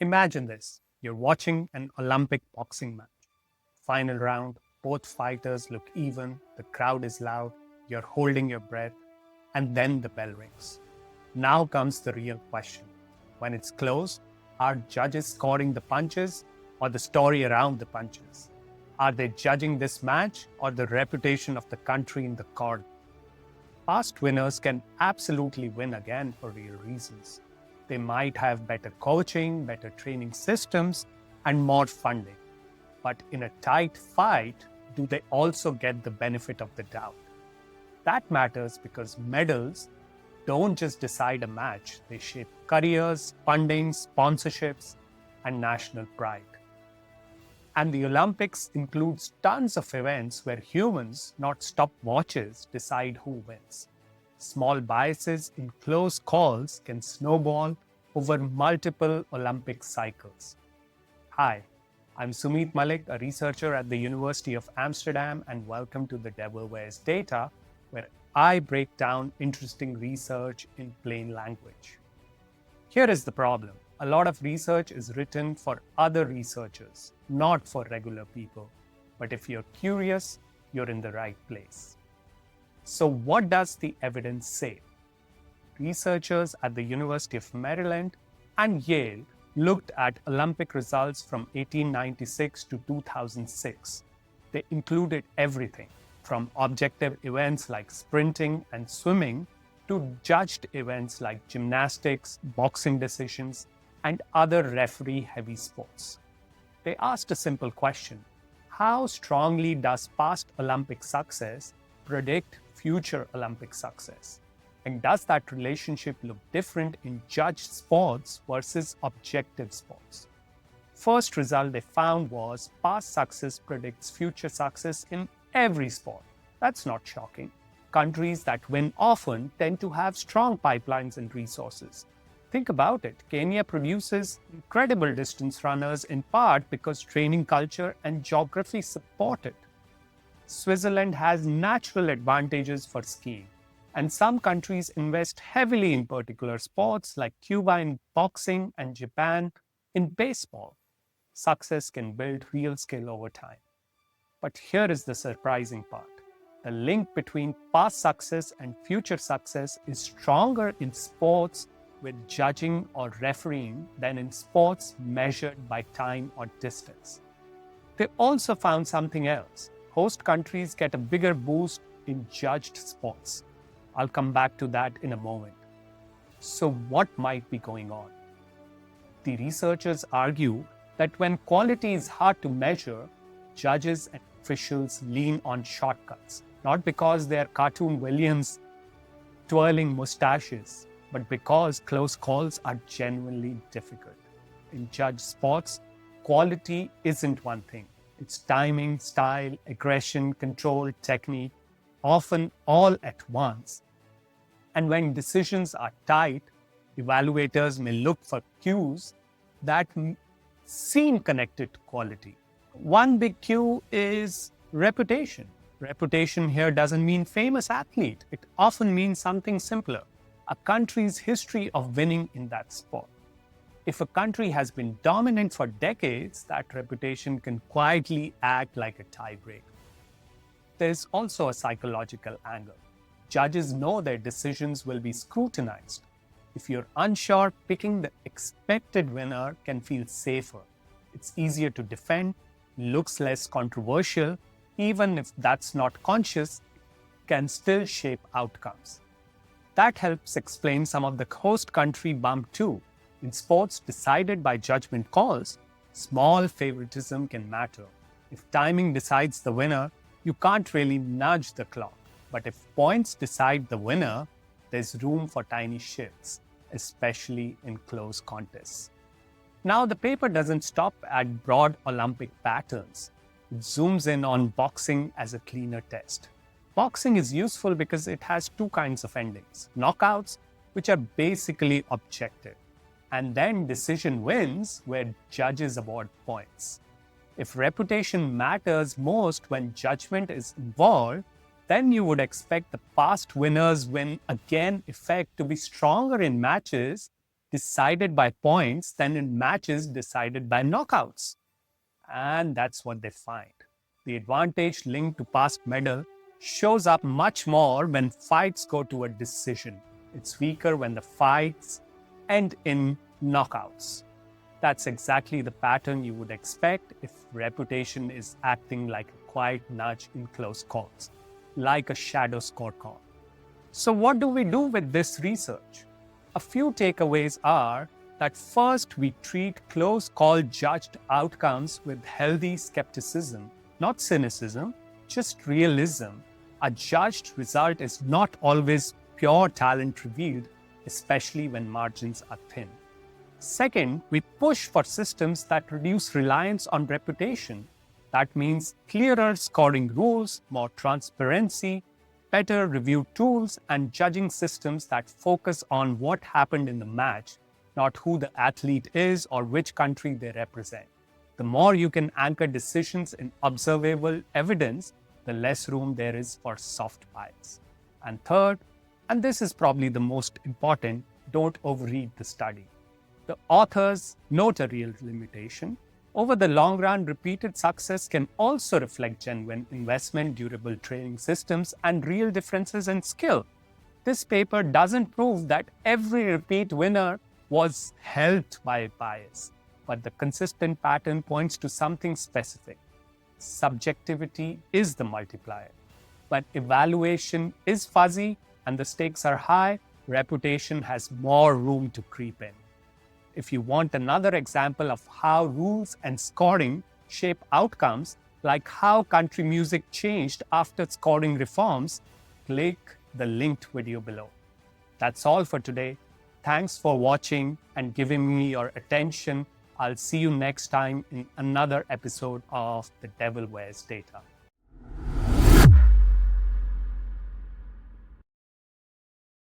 Imagine this. You're watching an Olympic boxing match. Final round, both fighters look even, the crowd is loud, you're holding your breath, and then the bell rings. Now comes the real question. When it's close, are judges scoring the punches or the story around the punches? Are they judging this match or the reputation of the country in the court? Past winners can absolutely win again for real reasons. They might have better coaching, better training systems, and more funding. But in a tight fight, do they also get the benefit of the doubt? That matters because medals don't just decide a match, they shape careers, funding, sponsorships, and national pride. And the Olympics includes tons of events where humans, not stopwatches, decide who wins. Small biases in close calls can snowball over multiple Olympic cycles. Hi, I'm Sumit Malik, a researcher at the University of Amsterdam, and welcome to the Devil Wears Data, where I break down interesting research in plain language. Here is the problem. A lot of research is written for other researchers, not for regular people. But if you're curious, you're in the right place. So, what does the evidence say? Researchers at the University of Maryland and Yale looked at Olympic results from 1896 to 2006. They included everything from objective events like sprinting and swimming to judged events like gymnastics, boxing decisions, and other referee heavy sports. They asked a simple question: how strongly does past Olympic success predict future Olympic success? And does that relationship look different in judged sports versus objective sports? First result they found was past success predicts future success in every sport. That's not shocking. Countries that win often tend to have strong pipelines and resources. Think about it. Kenya produces incredible distance runners in part because training culture and geography support it. Switzerland has natural advantages for skiing, and some countries invest heavily in particular sports like Cuba in boxing and Japan in baseball. Success can build real skill over time. But here is the surprising part. The link between past success and future success is stronger in sports with judging or refereeing than in sports measured by time or distance. They also found something else. Host countries get a bigger boost in judged sports. I'll come back to that in a moment. So, what might be going on? The researchers argue that when quality is hard to measure, judges and officials lean on shortcuts, not because they are cartoon villains twirling mustaches, but because close calls are genuinely difficult. In judged sports, quality isn't one thing. It's timing, style, aggression, control, technique, often all at once. And when decisions are tight, evaluators may look for cues that seem connected to quality. One big cue is reputation. Reputation here doesn't mean famous athlete. It often means something simpler: a country's history of winning in that sport. If a country has been dominant for decades, that reputation can quietly act like a tiebreaker. There's also a psychological angle. Judges know their decisions will be scrutinized. If you're unsure, picking the expected winner can feel safer. It's easier to defend, looks less controversial, even if that's not conscious, can still shape outcomes. That helps explain some of the host country bump too. In sports decided by judgment calls, small favoritism can matter. If timing decides the winner, you can't really nudge the clock. But if points decide the winner, there's room for tiny shifts, especially in close contests. Now, the paper doesn't stop at broad Olympic patterns. It zooms in on boxing as a cleaner test. Boxing is useful because it has two kinds of endings: knockouts, which are basically objective, and then decision wins, where judges award points. If reputation matters most when judgment is involved, then you would expect the past winners win again effect to be stronger in matches decided by points than in matches decided by knockouts. And that's what they find. The advantage linked to past medal shows up much more when fights go to a decision. It's weaker when the fights end in knockouts. That's exactly the pattern you would expect if reputation is acting like a quiet nudge in close calls, like a shadow scorecard. So, what do we do with this research? A few takeaways are that first, we treat close call judged outcomes with healthy skepticism, not cynicism, just realism. A judged result is not always pure talent revealed, especially when margins are thin. Second, we push for systems that reduce reliance on reputation. That means clearer scoring rules, more transparency, better review tools, and judging systems that focus on what happened in the match, not who the athlete is or which country they represent. The more you can anchor decisions in observable evidence, the less room there is for soft bias. And third, and this is probably the most important, don't overread the study. The authors note a real limitation. Over the long run, repeated success can also reflect genuine investment, durable training systems, and real differences in skill. This paper doesn't prove that every repeat winner was helped by bias, but the consistent pattern points to something specific. Subjectivity is the multiplier, but evaluation is fuzzy and the stakes are high. Reputation has more room to creep in. If you want another example of how rules and scoring shape outcomes, like how country music changed after scoring reforms, click the linked video below. That's all for today. Thanks for watching and giving me your attention. I'll see you next time in another episode of The Devil Wears Data.